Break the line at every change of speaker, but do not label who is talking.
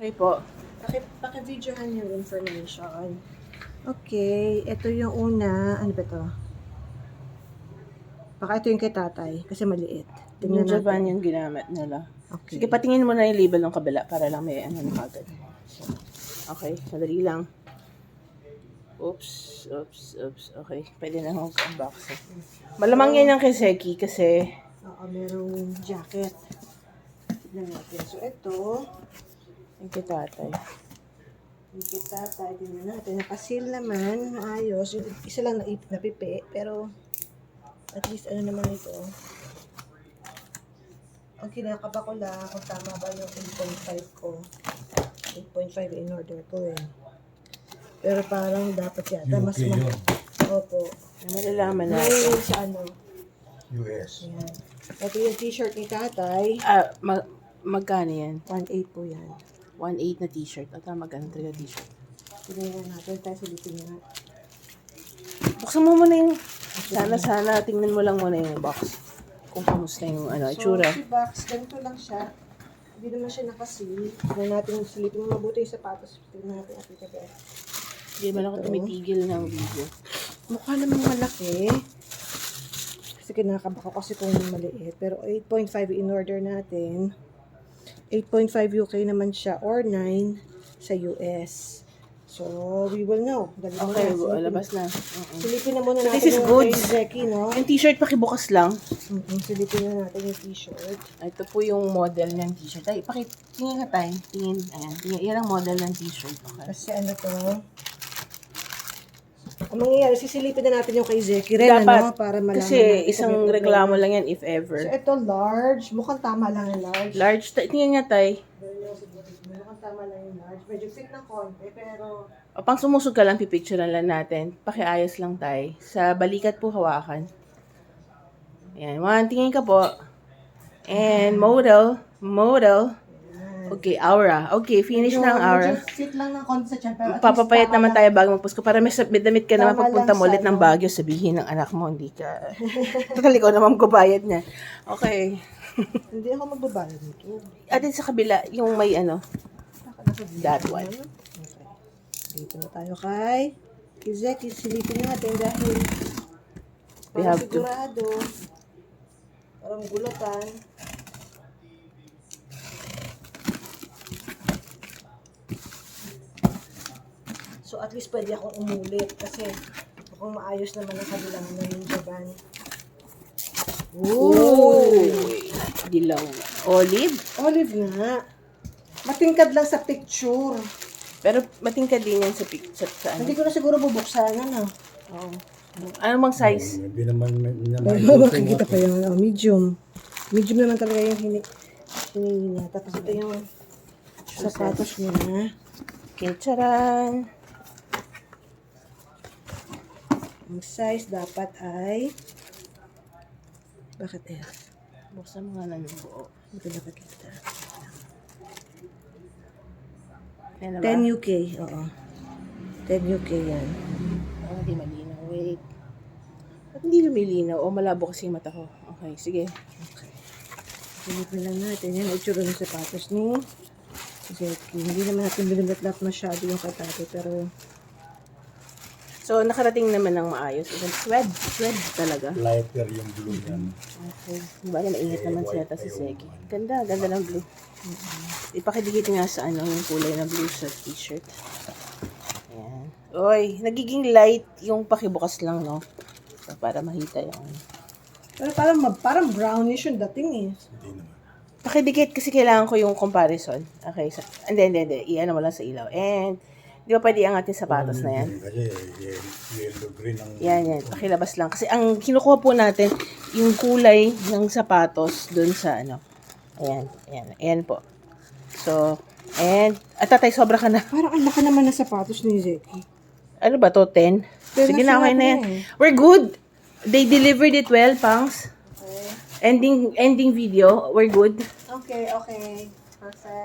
Okay po.
Paki-videohan yung information. Okay, ito yung una. Ano ba to? Baka ito yung kay tatay, kasi maliit.
Yung
Tingnan
Japan
natin.
yung ginamit nila.
Okay.
Sige, patingin mo na yung label ng kabila para lang may ano na agad. Okay, madali lang. Oops. Okay, pwede na akong unboxing. Malamang yan yung kay Seki kasi
Oo, merong jacket. Tignan natin. So, ito,
yung kay tatay.
yung kay tatay, tignan natin. Nakasil naman, maayos. Yung isa lang napipi, pero at least ano naman ito. Ang kinakaba ko lang kung tama ba yung 8.5 ko. 8.5 in order ko eh. Pero parang dapat yata mas mahal. Opo.
Malalaman
May
natin.
sa ano.
US.
Ayan. Ito yung t-shirt ni tatay.
Magkano yan?
1.8 po yan.
1.8 na t-shirt. At magkano talaga t-shirt?
Tignan natin tayo sa litin nga.
Buksan mo muna yung... Sana, tingnan mo lang muna yung box. Kung kamusta yung itsura.
So, si box, ganito lang siya. Hindi naman siya nakasil. Tignan natin, silipin mo mabuti yung sapatos. Tignan natin at ito.
Hindi man ako tumitigil ng video.
Mukha namang malaki. Kasi kinakaba ko kasi kung maliit. Pero 8.5 in order natin. 8.5 UK naman siya or 9 sa US. So, we will know. Dali mo
Okay,
na,
labas na.
silipin na muna natin
This is
yung
good.
kay Zeki, no?
Yung t-shirt pakibukas lang.
Silipin na natin yung t-shirt.
Ito po yung model ng t-shirt. Ay, tingin ka tayo. Tingin. Ayan. Yan ang model ng t-shirt. Okay.
Kasi ano to? Ang mangyayari, sisilipin na natin yung kay Zeki rin,
Dapat.
ano? Para malaman
Kasi
natin
isang
kung may
reklamo
problema.
lang yan if
So,
ever.
ito large. Mukhang tama lang yung large.
Large. Tingin nga tayo.
Mukhang tama lang yung large. Medyo fit ng konti, pero...
O, pang sumusog ka lang, pipicturean lang natin. Pakiayos lang tayo. Sa balikat po hawakan. Ayan. One, tingin ka po. And model. Okay, aura. Okay, finish na ang aura.
Medyo fit lang ng konti sa tiyan, pero at
Papapayat
least
naman
tama
tayo bago magpusko para may damit ka naman
Tama
pagpunta
lang
mo ulit
sa
ng
ano.
Baguio, sabihin ng anak mo, hindi ka... Total, ikaw naman magbabayad niya. Okay.
Hindi ako magbabayad nito.
Atin sa kabila, yung may that one.
Okay. Dito na tayo kay Zeki. Silipin natin dahil
We
para
have to.
sigurado. Parang gulatan. So at least pwede akong umulit kasi kung maayos naman ang kabilang na yung Japan.
Ooh! Dilaw. Olive?
Olive nga. Matingkad lang sa picture.
Pero matingkad din yan sa picture. Sa ano?
Hindi ko na siguro bubuksan. Ano?
Oh. Ano bang size?
Hindi naman
Makikita pa yung medium. Medium naman talaga yung hinihina. Tapos ito yung sapatos niya.
Okay, charan.
Ang size dapat ay... Bakit F?
Buksan mo nga ng buo.
Hindi ko nakakita.
Yan na ba?
10 UK. Oo. 10 UK yan.
Oh, hindi malinaw. Wait. Ba't hindi lumilinaw? O, malabo kasi yung mata ko. Okay, sige.
Okay. Silipin lang natin. Yan, itsura ng sapatos ni Zeki. Hindi naman natin binilatlat masyado yung katate, pero...
So, nakarating naman ng maayos. Even swed talaga.
Lighter yung blue yan.
Okay. Diba, naingat naman siya si Seki. Ganda ng blue. Ipakidikit nga sa yung kulay na blue sa t-shirt. Ayan. Oy, nagiging light yung pakibukas lang, no? So, para makita yung...
Pero parang brownish yung dating eh.
Hindi naman.
Pakidikit kasi kailangan ko yung comparison. Okay. Hindi. Iyan mo lang sa ilaw. And, di ba pwede angatin sapatos na yan?
Kasi yellow green ang...
Yan. Pakilabas lang. Kasi ang kinukuha po natin, yung kulay ng sapatos dun sa Ayan po. So, tatay, sobra ka na.
Parang ang laki naman ng sapatos ni Zeki.
Ano ba to, 10?
Pero
Sige na, okay na yan.
eh.
We're good. They delivered it well, Pangs.
Okay.
Ending video, we're good.
Okay. Perfect.